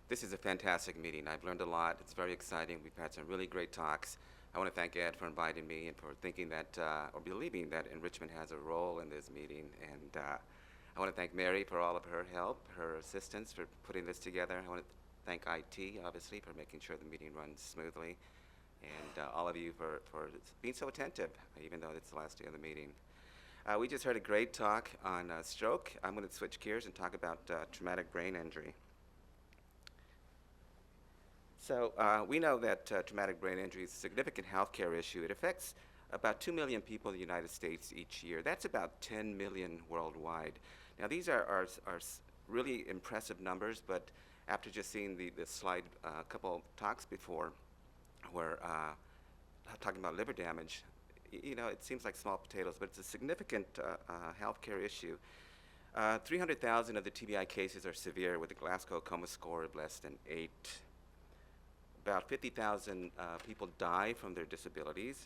This is a fantastic meeting. I've learned a lot. It's very exciting. We've had some really great talks. I want to thank Ed for inviting me and for thinking that, or believing that enrichment has a role in this meeting. And I want to thank Mary for all of her help, her assistance for putting this together. I want to thank IT, obviously, for making sure the meeting runs smoothly. And all of you for being so attentive, even though it's the last day of the meeting. We just heard a great talk on stroke. I'm going to switch gears and talk about traumatic brain injury. So we know that traumatic brain injury is a significant healthcare issue. It affects about 2 million people in the United States each year. That's about 10 million worldwide. Now these are really impressive numbers, but after just seeing the slide a couple of talks before where talking about liver damage, you know, it seems like small potatoes, but it's a significant healthcare issue. 300,000 of the TBI cases are severe with a Glasgow Coma score of less than 8. About 50,000 people die from their disabilities,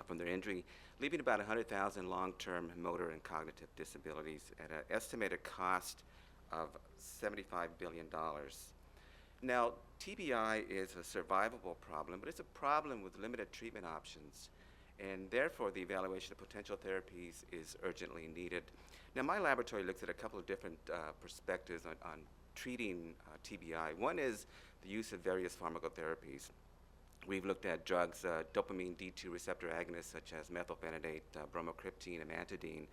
from their injury, leaving about 100,000 long-term motor and cognitive disabilities at an estimated cost of $75 billion. Now, TBI is a survivable problem, but it's a problem with limited treatment options, and therefore the evaluation of potential therapies is urgently needed. Now, my laboratory looks at a couple of different perspectives on treating TBI. One is the use of various pharmacotherapies. We've looked at drugs, dopamine D2 receptor agonists such as methylphenidate, bromocriptine, amantadine.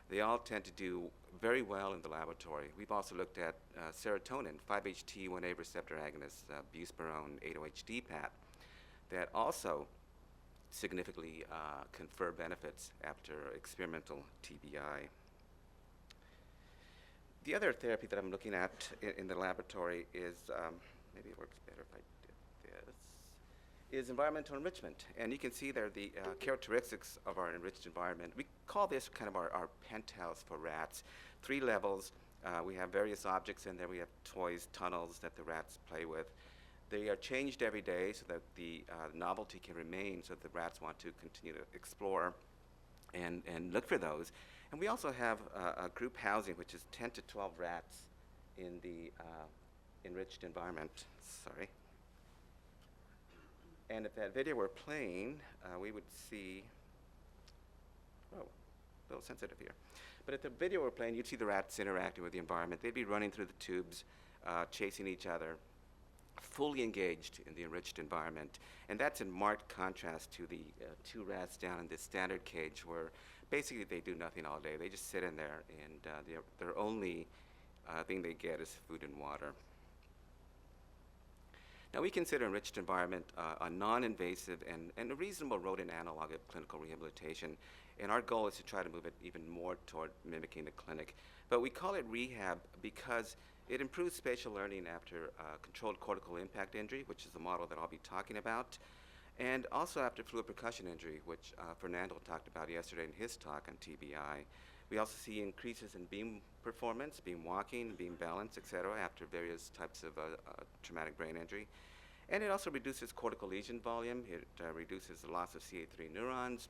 They all tend to do very well in the laboratory. We've also looked at serotonin, 5-HT1A receptor agonists, buspirone, 8-OHD-PAT, that also significantly confer benefits after experimental TBI. The other therapy that I'm looking at in the laboratory is, maybe it works better if I did this, is environmental enrichment. And you can see there the characteristics of our enriched environment. We call this kind of our penthouse for rats. 3 levels. We have various objects in there. We have toys, tunnels that the rats play with. They are changed every day so that the novelty can remain, so that the rats want to continue to explore and look for those. And we also have a group housing, which is 10 to 12 rats in the enriched environment. Sorry. And if that video were playing, we would see, oh, a little sensitive here. But if the video were playing, you'd see the rats interacting with the environment. They'd be running through the tubes, chasing each other, fully engaged in the enriched environment. And that's in marked contrast to the 2 rats down in this standard cage where basically they do nothing all day. They just sit in there, and their only thing they get is food and water. Now, we consider enriched environment a non-invasive and a reasonable rodent analog of clinical rehabilitation, and our goal is to try to move it even more toward mimicking the clinic. But we call it rehab because it improves spatial learning after controlled cortical impact injury, which is the model that I'll be talking about, and also after fluid percussion injury, which Fernando talked about yesterday in his talk on TBI. We also see increases in beam performance, beam walking, beam balance, et cetera, after various types of traumatic brain injury. And it also reduces cortical lesion volume. It reduces the loss of CA3 neurons.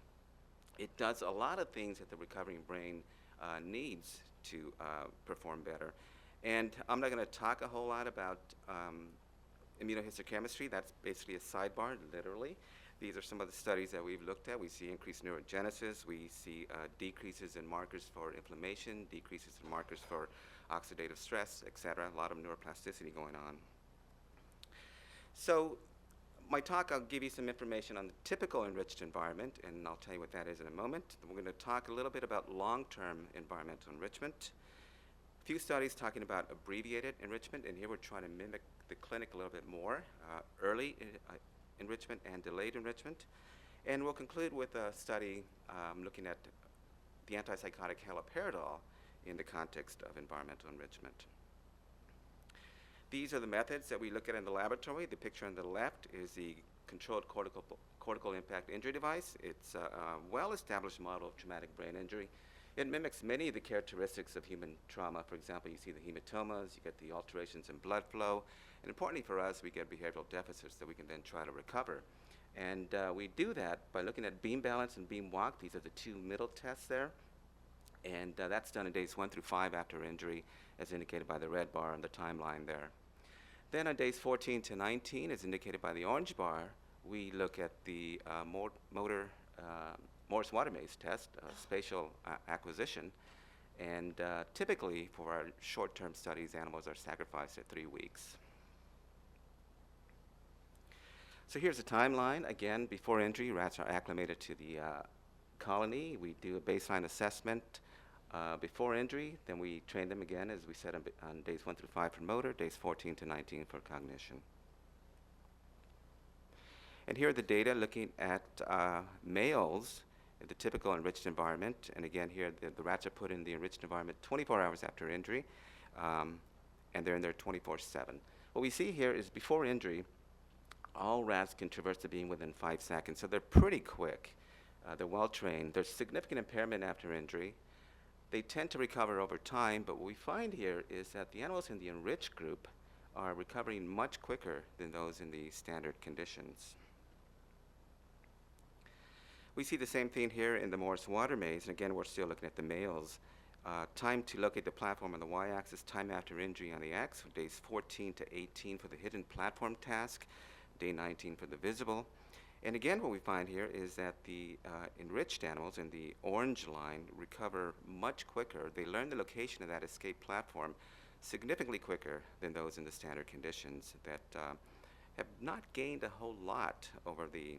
It does a lot of things that the recovering brain needs to perform better. And I'm not going to talk a whole lot about immunohistochemistry. That's basically a sidebar, literally. These are some of the studies that we've looked at. We see increased neurogenesis. We see decreases in markers for inflammation, decreases in markers for oxidative stress, et cetera. A lot of neuroplasticity going on. So my talk, I'll give you some information on the typical enriched environment, and I'll tell you what that is in a moment. We're going to talk a little bit about long-term environmental enrichment. A few studies talking about abbreviated enrichment, and here we're trying to mimic the clinic a little bit more, early enrichment and delayed enrichment. And we'll conclude with a study looking at the antipsychotic haloperidol in the context of environmental enrichment. These are the methods that we look at in the laboratory. The picture on the left is the controlled cortical impact injury device. It's a well-established model of traumatic brain injury. It mimics many of the characteristics of human trauma. For example, you see the hematomas, you get the alterations in blood flow, and importantly for us, we get behavioral deficits that we can then try to recover. And we do that by looking at beam balance and beam walk. These are the 2 middle tests there. And that's done in days 1 through 5 after injury, as indicated by the red bar on the timeline there. Then on days 14 to 19, as indicated by the orange bar, we look at the motor Morse water maze test, spatial acquisition. And typically, for our short-term studies, animals are sacrificed at 3 weeks. So here's a timeline. Again, before injury, rats are acclimated to the colony. We do a baseline assessment before injury. Then we train them again, as we said, on days 1 through 5 for motor, days 14 to 19 for cognition. And here are the data looking at males in the typical enriched environment. And again, here the rats are put in the enriched environment 24 hours after injury, and they're in there 24/7. What we see here is before injury, all rats can traverse the beam within 5 seconds, so they're pretty quick. They're well trained. There's significant impairment after injury. They tend to recover over time, but what we find here is that the animals in the enriched group are recovering much quicker than those in the standard conditions. We see the same thing here in the Morse water maze, and again, we're still looking at the males. Time to locate the platform on the y-axis, time after injury on the x, days 14 to 18 for the hidden platform task, day 19 for the visible. And again, what we find here is that the enriched animals in the orange line recover much quicker. They learn the location of that escape platform significantly quicker than those in the standard conditions that have not gained a whole lot over the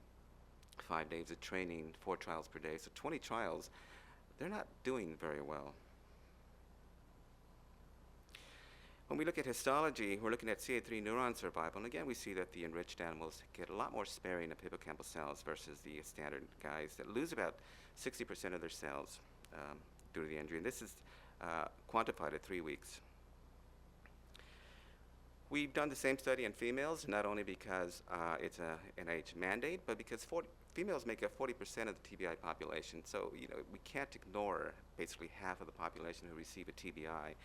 5 days of training, 4 trials per day. So 20 trials, they're not doing very well. When we look at histology, we're looking at CA3 neuron survival, and again we see that the enriched animals get a lot more sparing of hippocampal cells versus the standard guys that lose about 60% of their cells due to the injury, and this is quantified at 3 weeks. We've done the same study in females, not only because it's an NIH mandate, but because females make up 40% of the TBI population, so we can't ignore basically half of the population who receive a TBI.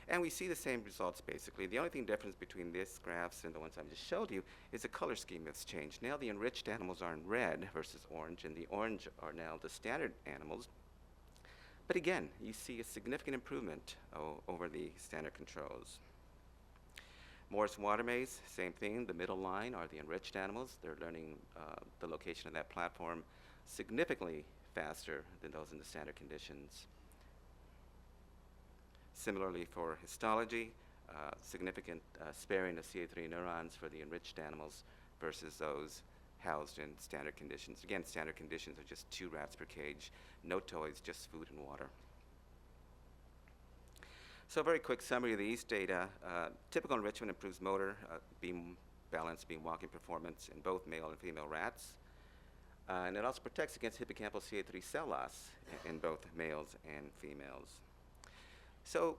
And we see the same results basically. The only thing difference between this graphs and the ones I just showed you is the color scheme that's changed. Now the enriched animals are in red versus orange, and the orange are now the standard animals. But again, you see a significant improvement over the standard controls. Morse water maze, same thing. The middle line are the enriched animals. They're learning the location of that platform significantly faster than those in the standard conditions. Similarly for histology, significant sparing of CA3 neurons for the enriched animals versus those housed in standard conditions. Again, standard conditions are just 2 rats per cage, no toys, just food and water. So a very quick summary of these data. Typical enrichment improves motor, beam balance, beam walking performance in both male and female rats. And it also protects against hippocampal CA3 cell loss in both males and females. So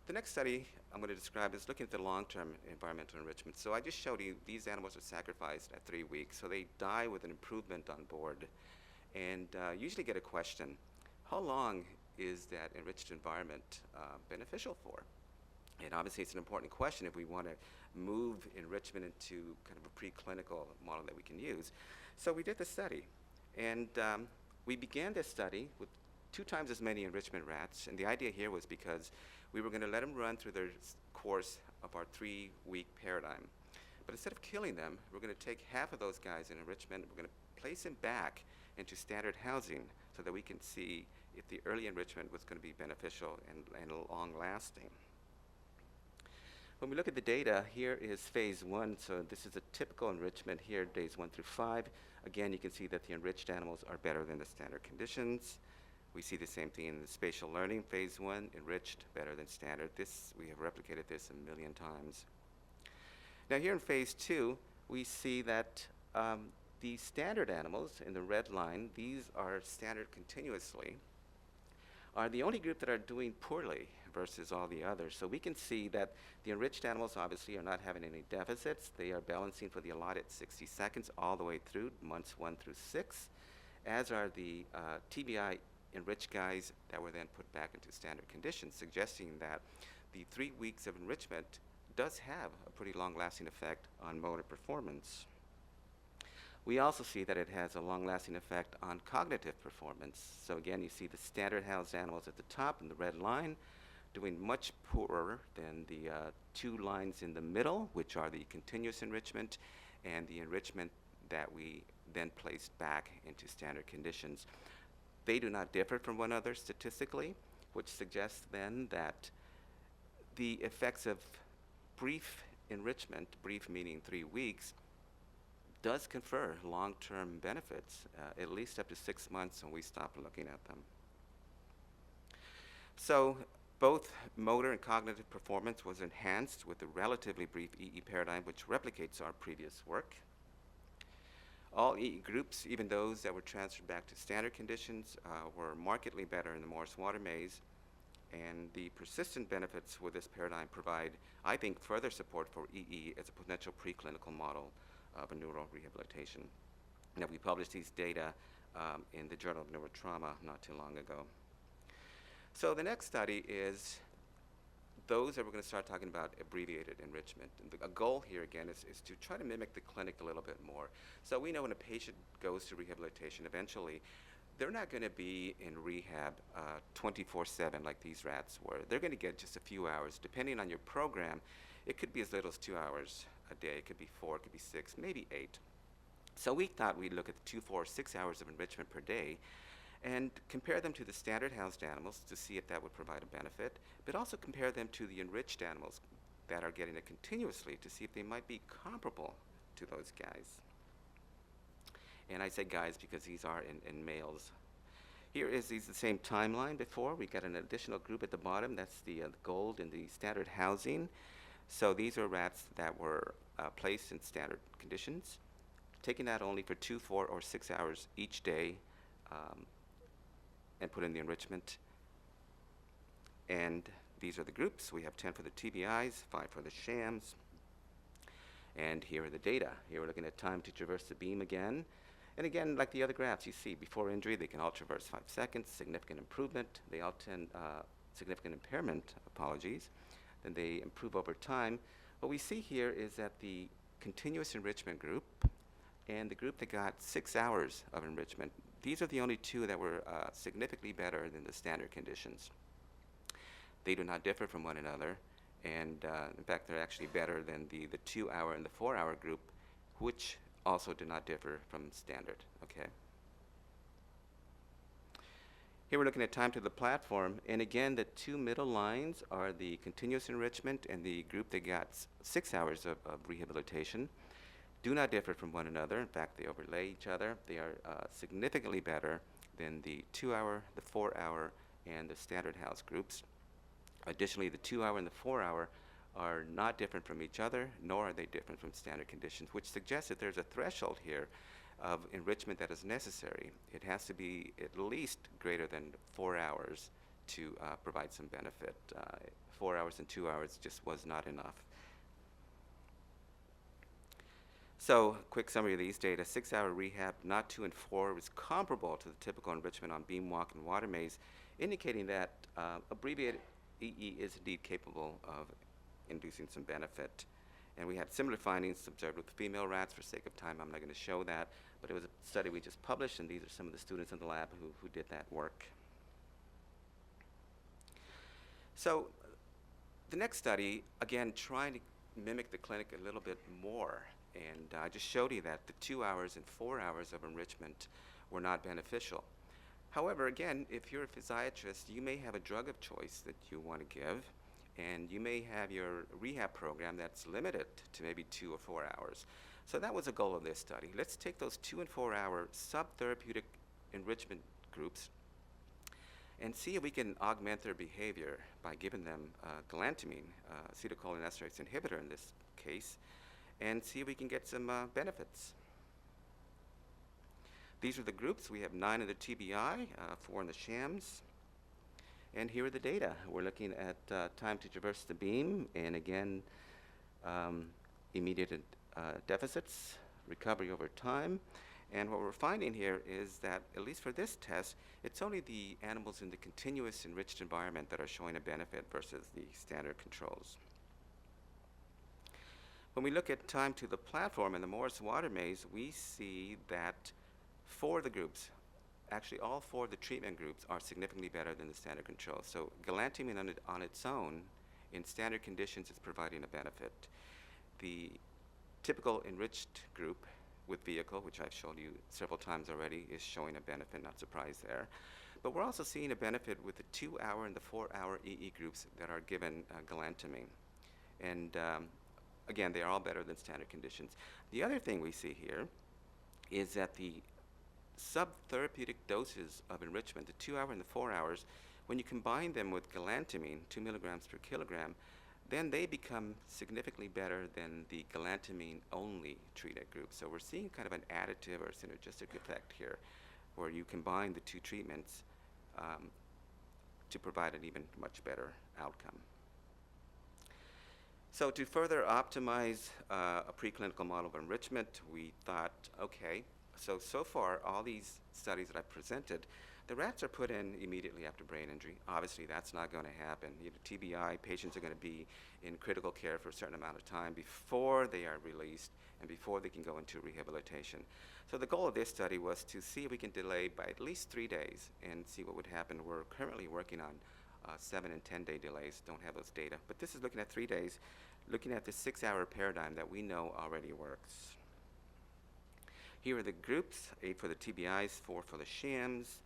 the next study I'm going to describe is looking at the long-term environmental enrichment. So I just showed you these animals are sacrificed at 3 weeks, so they die with an improvement on board. And usually get a question, how long is that enriched environment beneficial for? And obviously it's an important question if we want to move enrichment into kind of a preclinical model that we can use. So we did the study, and we began this study with 2 times as many enrichment rats, and the idea here was because we were going to let them run through their course of our 3-week paradigm. But instead of killing them, we're going to take half of those guys in enrichment, we're going to place them back into standard housing so that we can see if the early enrichment was going to be beneficial and long-lasting. When we look at the data, here is phase 1, so this is a typical enrichment here, days 1 through 5. Again, you can see that the enriched animals are better than the standard conditions. We see the same thing in the spatial learning, phase 1, enriched, better than standard. We have replicated this 1 million times. Now here in phase 2, we see that the standard animals in the red line, these are standard continuously, are the only group that are doing poorly versus all the others. So we can see that the enriched animals obviously are not having any deficits. They are balancing for the allotted 60 seconds all the way through months 1 through 6, as are the TBI enriched guys that were then put back into standard conditions, suggesting that the 3 weeks of enrichment does have a pretty long-lasting effect on motor performance. We also see that it has a long-lasting effect on cognitive performance. So again, you see the standard housed animals at the top in the red line, doing much poorer than the two lines in the middle, which are the continuous enrichment and the enrichment that we then placed back into standard conditions. They do not differ from one another statistically, which suggests then that the effects of brief enrichment, brief meaning 3 weeks, does confer long-term benefits, at least up to 6 months when we stop looking at them. So both motor and cognitive performance was enhanced with the relatively brief EE paradigm, which replicates our previous work. All EE groups, even those that were transferred back to standard conditions, were markedly better in the Morris-Water maze, and the persistent benefits with this paradigm provide, I think, further support for EE as a potential preclinical model of a neurorehabilitation. Now, we published these data in the Journal of Neurotrauma not too long ago. So the next study is those that we're going to start talking about abbreviated enrichment. And a goal here, again, is to try to mimic the clinic a little bit more. So we know when a patient goes to rehabilitation, eventually, they're not going to be in rehab 24/7 like these rats were. They're going to get just a few hours. Depending on your program, it could be as little as 2 hours a day. It could be 4, it could be 6, maybe 8. So we thought we'd look at 2, 4, 6 hours of enrichment per day and compare them to the standard housed animals to see if that would provide a benefit, but also compare them to the enriched animals that are getting it continuously to see if they might be comparable to those guys. And I say guys because these are in males. Here is the same timeline before. We got an additional group at the bottom. That's the gold in the standard housing. So these are rats that were placed in standard conditions, taking that only for 2, 4, or 6 hours each day, and put in the enrichment. And these are the groups. We have 10 for the TBIs, 5 for the shams. And here are the data. Here we're looking at time to traverse the beam again. And again, like the other graphs you see, before injury, they can all traverse 5 seconds, significant improvement. They all tend, significant impairment, apologies. Then they improve over time. What we see here is that the continuous enrichment group and the group that got 6 hours of enrichment, these are the only two that were significantly better than the standard conditions. They do not differ from one another, and in fact, they're actually better than the 2 hour and the 4 hour group, which also do not differ from standard, okay? Here we're looking at time to the platform, and again, the two middle lines are the continuous enrichment and the group that got 6 hours of rehabilitation. Do not differ from one another. In fact, they overlay each other. They are significantly better than the 2 hour, the 4 hour, and the standard house groups. Additionally, the 2 hour and the 4 hour are not different from each other, nor are they different from standard conditions, which suggests that there's a threshold here of enrichment that is necessary. It has to be at least greater than 4 hours to provide some benefit. 4 hours and 2 hours just was not enough. So, quick summary of these data. 6 hour rehab, not 2 and 4, was comparable to the typical enrichment on beam walk and water maze, indicating that abbreviated EE is indeed capable of inducing some benefit. And we had similar findings observed with female rats. For sake of time, I'm not going to show that, but it was a study we just published, and these are some of the students in the lab who did that work. So, the next study, again, trying to mimic the clinic a little bit more. And I just showed you that the 2 hours and 4 hours of enrichment were not beneficial. However, again, if you're a physiatrist, you may have a drug of choice that you want to give, and you may have your rehab program that's limited to maybe 2 or 4 hours. So that was the goal of this study. Let's take those 2 and 4 hour subtherapeutic enrichment groups and see if we can augment their behavior by giving them galantamine, acetylcholinesterase inhibitor in this case, and see if we can get some benefits. These are the groups. We have 9 in the TBI, 4 in the shams. And here are the data. We're looking at time to traverse the beam, and again, immediate deficits, recovery over time. And what we're finding here is that, at least for this test, it's only the animals in the continuous enriched environment that are showing a benefit versus the standard controls. When we look at time to the platform in the Morris Water maze, we see that 4 of the groups actually all four of the treatment groups are significantly better than the standard control. So galantamine on its own, in standard conditions, is providing a benefit. The typical enriched group with vehicle, which I've shown you several times already, is showing a benefit, not surprised there. But we're also seeing a benefit with the 2-hour and the 4-hour EE groups that are given galantamine. And again, they are all better than standard conditions. The other thing we see here is that the subtherapeutic doses of enrichment, the 2-hour and the 4 hours, when you combine them with galantamine, 2 milligrams per kilogram, then they become significantly better than the galantamine-only treated group. So we're seeing kind of an additive or synergistic effect here, where you combine the two treatments to provide an even much better outcome. So to further optimize a preclinical model of enrichment, we thought, okay, so far all these studies that I presented, the rats are put in immediately after brain injury. Obviously, that's not going to happen. TBI patients are going to be in critical care for a certain amount of time before they are released and before they can go into rehabilitation. So the goal of this study was to see if we can delay by at least 3 days and see what would happen. We're currently working on 7 and 10-day delays. Don't have those data. But this is looking at 3 days, looking at the 6-hour paradigm that we know already works. Here are the groups, 8 for the TBIs, 4 for the shams.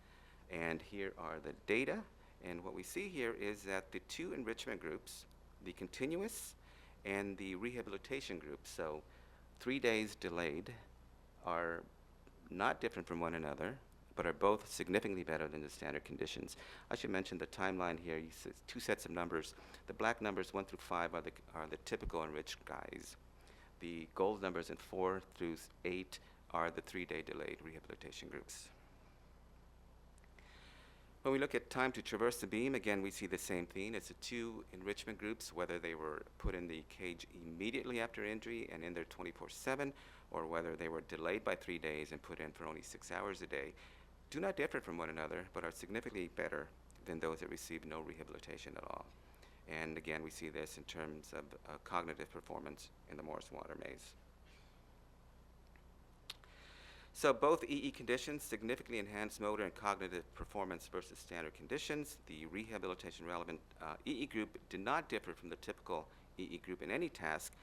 And here are the data. And what we see here is that the 2 enrichment groups, the continuous and the rehabilitation group, so 3 days delayed, are not different from one another, but are both significantly better than the standard conditions. I should mention the timeline here. You see 2 sets of numbers. The black numbers 1 through 5 are the typical enriched guys. The gold numbers in 4 through 8 are the 3-day delayed rehabilitation groups. When we look at time to traverse the beam, again, we see the same thing. It's the 2 enrichment groups, whether they were put in the cage immediately after injury and in there 24/7, or whether they were delayed by 3 days and put in for only 6 hours a day, do not differ from one another, but are significantly better than those that receive no rehabilitation at all. And again, we see this in terms of cognitive performance in the Morris Water maze. So both EE conditions significantly enhance motor and cognitive performance versus standard conditions. The rehabilitation relevant EE group did not differ from the typical EE group in any task,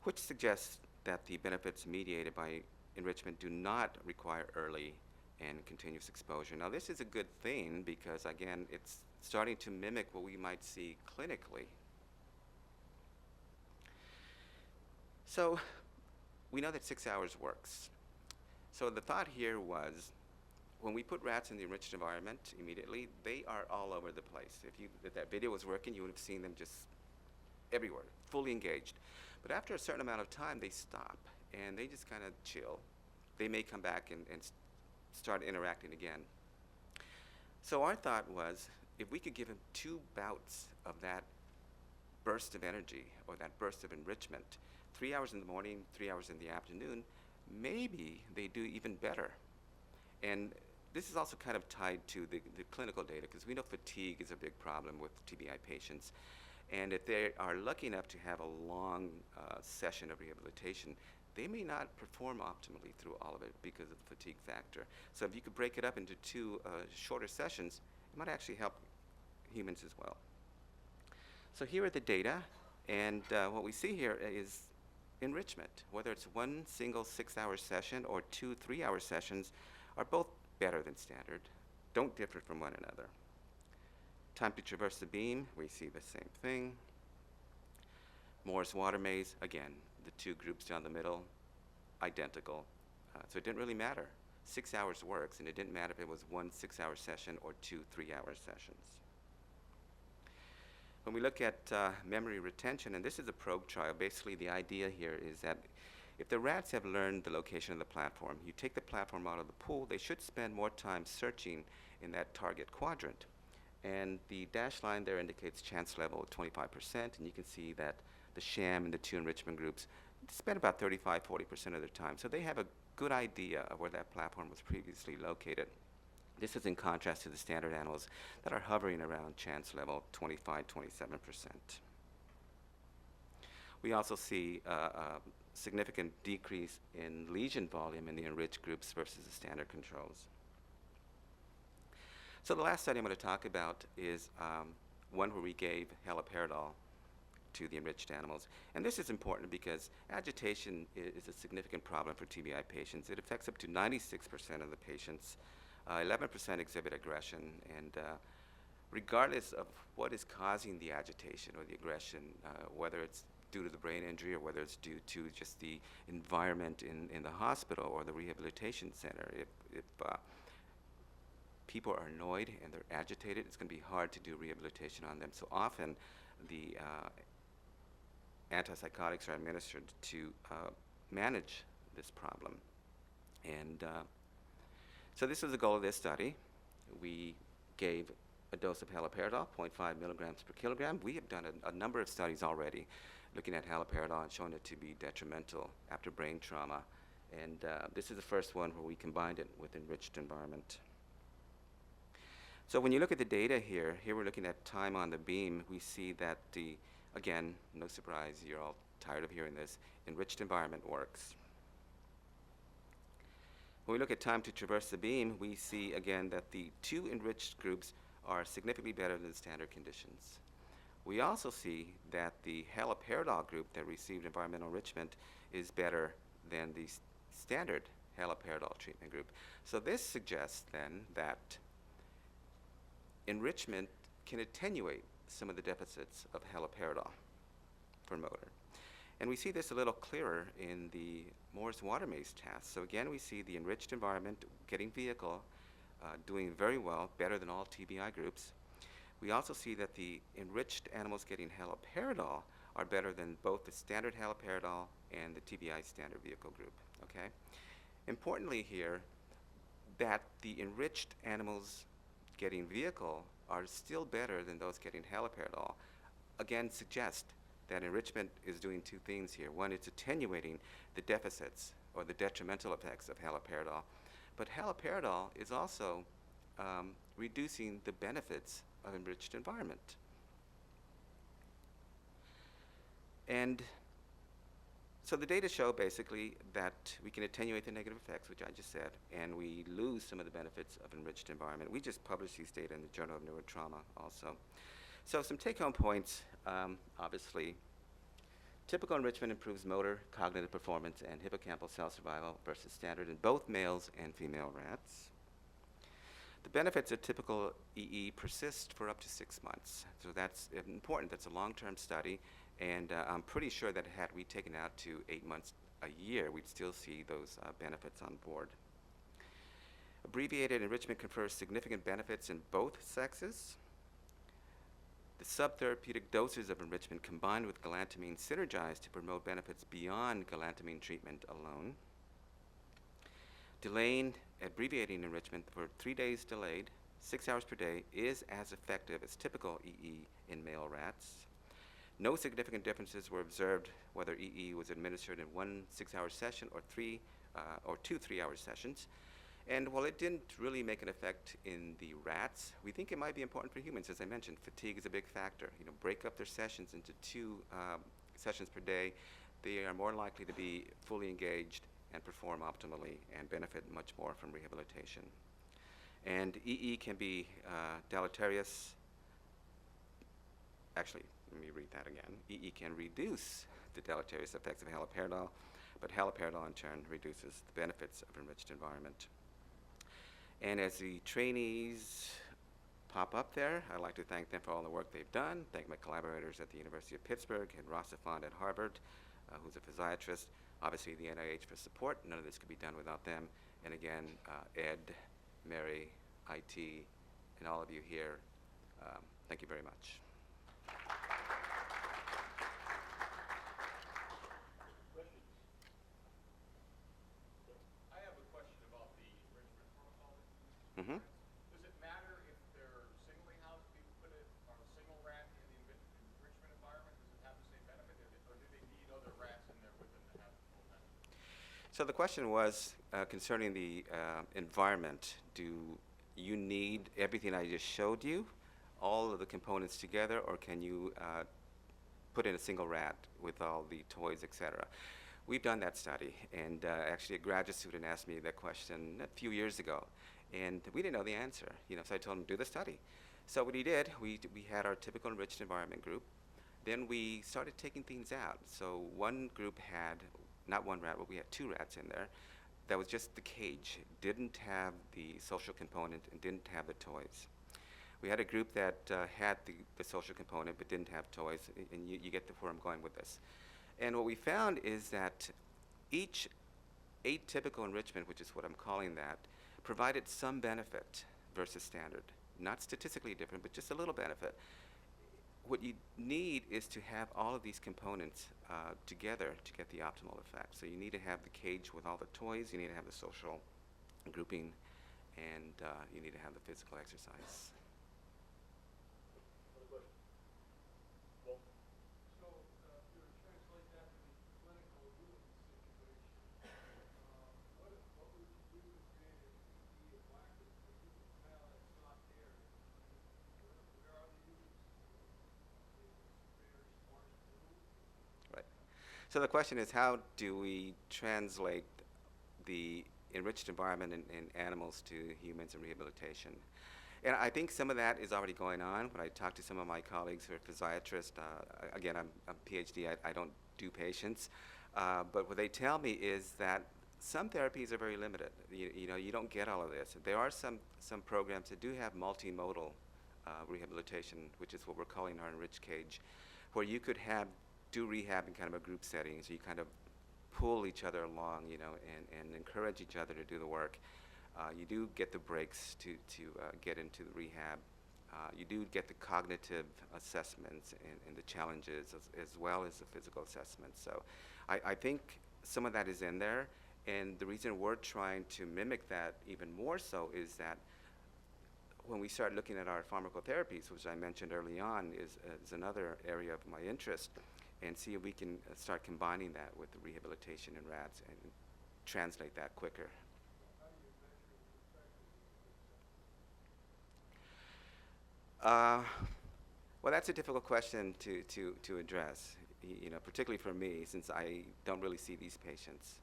which suggests that the benefits mediated by enrichment do not require early and continuous exposure. Now this is a good thing because, again, it's starting to mimic what we might see clinically. So we know that 6 hours works. So the thought here was, when we put rats in the enriched environment immediately, they are all over the place. If that video was working, you would have seen them just everywhere, fully engaged. But after a certain amount of time, they stop, and they just kind of chill. They may come back and start interacting again. So our thought was, if we could give them 2 bouts of that burst of energy or that burst of enrichment, 3 hours in the morning, 3 hours in the afternoon, maybe they do even better. And this is also kind of tied to the clinical data, because we know fatigue is a big problem with TBI patients. And if they are lucky enough to have a long session of rehabilitation, they may not perform optimally through all of it because of the fatigue factor. So if you could break it up into 2 shorter sessions, it might actually help humans as well. So here are the data, and what we see here is enrichment. Whether it's 1 single 6-hour session or 2 3-hour sessions, are both better than standard, don't differ from one another. Time to traverse the beam, we see the same thing. Morris Water maze, again, the 2 groups down the middle, identical. So it didn't really matter. 6 hours works, and it didn't matter if it was 1 6-hour session or 2 3-hour sessions. When we look at memory retention, and this is a probe trial, basically the idea here is that if the rats have learned the location of the platform, you take the platform out of the pool, they should spend more time searching in that target quadrant. And the dashed line there indicates chance level of 25%, and you can see that the sham and the 2 enrichment groups spend about 35–40% of their time. So they have a good idea of where that platform was previously located. This is in contrast to the standard animals that are hovering around chance level 25–27%. We also see a significant decrease in lesion volume in the enriched groups versus the standard controls. So the last study I'm going to talk about is one where we gave haloperidol to the enriched animals. And this is important because agitation is a significant problem for TBI patients. It affects up to 96% of the patients. 11% exhibit aggression, and regardless of what is causing the agitation or the aggression, whether it's due to the brain injury or whether it's due to just the environment in the hospital or the rehabilitation center, if people are annoyed and they're agitated, it's going to be hard to do rehabilitation on them. So often the antipsychotics are administered to manage this problem. And so this was the goal of this study. We gave a dose of haloperidol, 0.5 milligrams per kilogram. We have done a number of studies already looking at haloperidol and showing it to be detrimental after brain trauma. And this is the first one where we combined it with enriched environment. So when you look at the data here we're looking at time on the beam. We see that again, no surprise, you're all tired of hearing this, enriched environment works. When we look at time to traverse the beam, we see again that the two enriched groups are significantly better than the standard conditions. We also see that the haloperidol group that received environmental enrichment is better than the standard haloperidol treatment group. So this suggests then that enrichment can attenuate some of the deficits of haloperidol for motor. And we see this a little clearer in the Morse water maze task. So again, we see the enriched environment getting vehicle doing very well, better than all TBI groups. We also see that the enriched animals getting haloperidol are better than both the standard haloperidol and the TBI standard vehicle group. Okay? Importantly here, that the enriched animals getting vehicle are still better than those getting haloperidol, again suggest that enrichment is doing two things here. One, it's attenuating the deficits or the detrimental effects of haloperidol, but haloperidol is also reducing the benefits of enriched environment. And so the data show basically that we can attenuate the negative effects, which I just said, and we lose some of the benefits of enriched environment. We just published these data in the Journal of Neurotrauma also. So some take-home points, obviously. Typical enrichment improves motor, cognitive performance, and hippocampal cell survival versus standard in both males and female rats. The benefits of typical EE persist for up to 6 months. So that's important. That's a long-term study. And I'm pretty sure that had we taken out to 8 months, a year, we'd still see those benefits on board. Abbreviated enrichment confers significant benefits in both sexes. The subtherapeutic doses of enrichment combined with galantamine synergize to promote benefits beyond galantamine treatment alone. Delaying, abbreviating enrichment for 3 days delayed, 6 hours per day, is as effective as typical EE in male rats. No significant differences were observed whether EE was administered in 1 6-hour session or 2 3-hour sessions. And while it didn't really make an effect in the rats, we think it might be important for humans. As I mentioned, fatigue is a big factor. Break up their sessions into 2 sessions per day. They are more likely to be fully engaged and perform optimally and benefit much more from rehabilitation. And EE can be deleterious. Actually, let me read that again. EE can reduce the deleterious effects of haloperidol, but haloperidol in turn reduces the benefits of enriched environment. And as the trainees pop up there, I'd like to thank them for all the work they've done. Thank my collaborators at the University of Pittsburgh and Rossifant at Harvard, who's a physiatrist. Obviously the NIH for support. None of this could be done without them. And again, Ed, Mary, IT, and all of you here, thank you very much. Mm-hmm. Does it matter if they're singly housed, people put it on a single rat in the enrichment environment? Does it have the same benefit, or do they need other rats in there with them to have the full benefit? So the question was concerning the environment. Do you need everything I just showed you, all of the components together, or can you put in a single rat with all the toys, etc.? We've done that study, and actually a graduate student asked me that question a few years ago. And we didn't know the answer, so I told him, do the study. So what he did, we had our typical enriched environment group. Then we started taking things out. So one group had, not one rat, but we had two rats in there. That was just the cage, didn't have the social component and didn't have the toys. We had a group that had the social component but didn't have toys, and you get to where I'm going with this. And what we found is that each atypical enrichment, which is what I'm calling that, provided some benefit versus standard. Not statistically different, but just a little benefit. What you need is to have all of these components together to get the optimal effect. So you need to have the cage with all the toys, you need to have the social grouping, and you need to have the physical exercise. Another question? Well, so, to translate that to the clinical human situation, what would you do to create an EEG environment for humans now that's not there? Where are the humans? Very sparse group. Right. So the question is, how do we translate the enriched environment in animals to humans in rehabilitation? And I think some of that is already going on. When I talk to some of my colleagues who are physiatrists, again, I'm a PhD, I don't do patients, but what they tell me is that some therapies are very limited. You don't get all of this. There are some programs that do have multimodal rehabilitation, which is what we're calling our enriched cage, where you could do rehab in kind of a group setting, so you kind of pull each other along, and encourage each other to do the work. You do get the breaks to get into the rehab. You do get the cognitive assessments and the challenges as well as the physical assessments. So I think some of that is in there, and the reason we're trying to mimic that even more so is that when we start looking at our pharmacotherapies, which I mentioned early on, is another area of my interest, and see if we can start combining that with the rehabilitation in rats and translate that quicker. How do you measure the effectiveness? Well, that's a difficult question to address, particularly for me, since I don't really see these patients.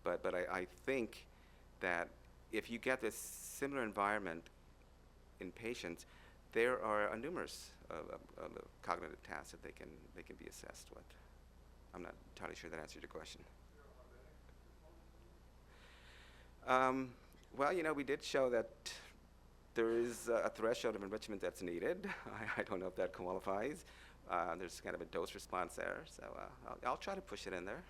But I think that if you get this similar environment in patients, there are numerous of cognitive tasks that they can be assessed with. I'm not entirely sure that answered your question. Well, we did show that there is a threshold of enrichment that's needed. I don't know if that qualifies. There's kind of a dose response there, so I'll try to push it in there.